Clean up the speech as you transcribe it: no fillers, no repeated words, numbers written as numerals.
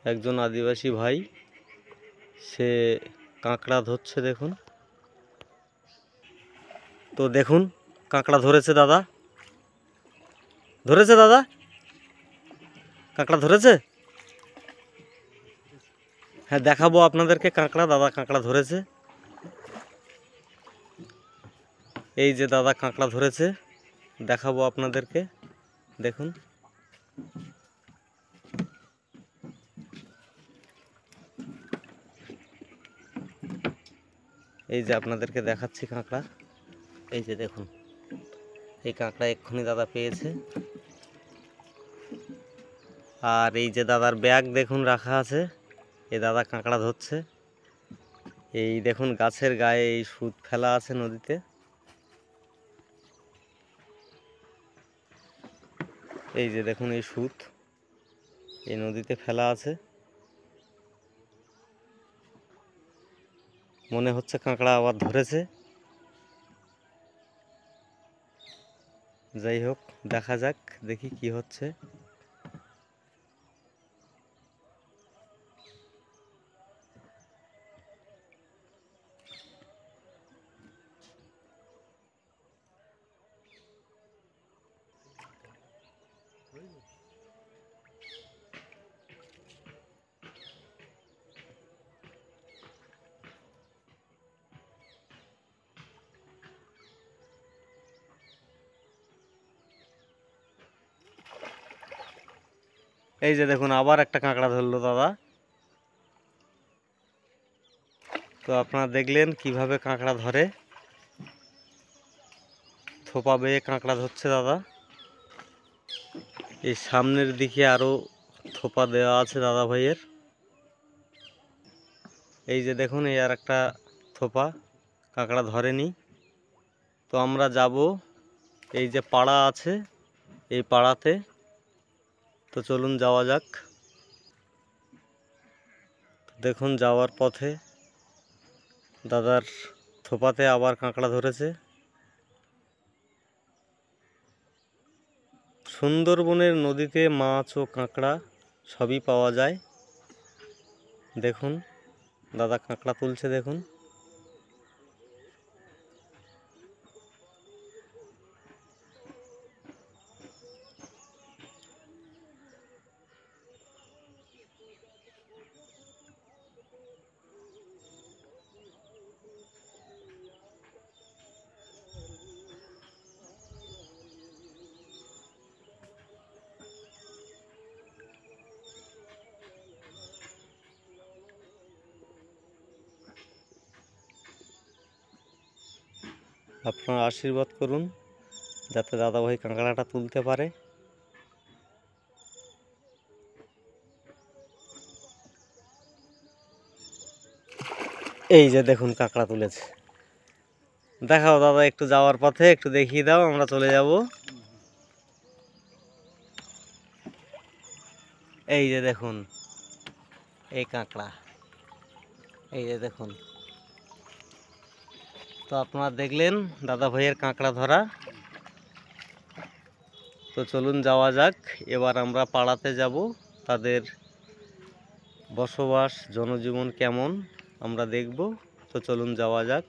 একজন আদিবাসী ভাই সে কাঁকড়া ধরছে দেখুন। তো দেখুন কাঁকড়া ধরেছে দাদা, ধরেছে দাদা, কাঁকড়া ধরেছে। হ্যাঁ দেখাবো আপনাদেরকে কাঁকড়া, দাদা কাঁকড়া ধরেছে। এই যে দাদা কাঁকড়া ধরেছে, দেখাবো আপনাদেরকে, দেখুন। এই যে আপনাদেরকে দেখাচ্ছি কাঁকড়া, এই যে দেখুন এই কাঁকড়া এক্ষুনি দাদা পেয়েছে। আর এই যে দাদার ব্যাগ দেখুন রাখা আছে, এই দাদা কাঁকড়া ধরছে। এই দেখুন গাছের গায়ে এই সুত ফেলা আছে নদীতে। এই যে দেখুন এই সুত এই নদীতে ফেলা আছে, মনে হচ্ছে কাঁকড়া আবার ধরেছে। যাই হোক দেখা যাক, দেখি কি হচ্ছে। এই যে দেখুন আবার একটা কাঁকড়া ধরলো দাদা। তো আপনারা দেখলেন কিভাবে কাঁকড়া ধরে, থোপা বেয়ে কাঁকড়া ধরছে দাদা। এই সামনের দিকে আরো থোপা দেওয়া আছে দাদা ভাইয়ের। এই যে দেখুন এই আর একটা থোপা, কাঁকড়া ধরেনি। তো আমরা যাব, এই যে পাড়া আছে এই পাড়াতে, তো চলুন যাওয়া যাক। দেখুন যাওয়ার পথে দাদার থোপাতে আবার কাঁকড়া ধরেছে। সুন্দরবনের নদীতে মাছ ও কাঁকড়া সবই পাওয়া যায়। দেখুন দাদা কাঁকড়া তুলছে দেখুন। আপনারা আশীর্বাদ করুন যাতে দাদাভাই কাঁকড়াটা তুলতে পারে। এই যে দেখুন কাঁকড়া তুলেছে। দেখাও দাদা, একটু যাওয়ার পথে একটু দেখিয়ে দাও, আমরা চলে যাব। এই যে দেখুন এই কাঁকড়া, এই যে দেখুন। তো আপনারা দেখলেন দাদা ভাইয়ের কাঁকড়া ধরা। তো চলুন যাওয়া যাক, এবার আমরা পাড়াতে যাব, তাদের বসবাস জনজীবন কেমন আমরা দেখব। তো চলুন যাওয়া যাক।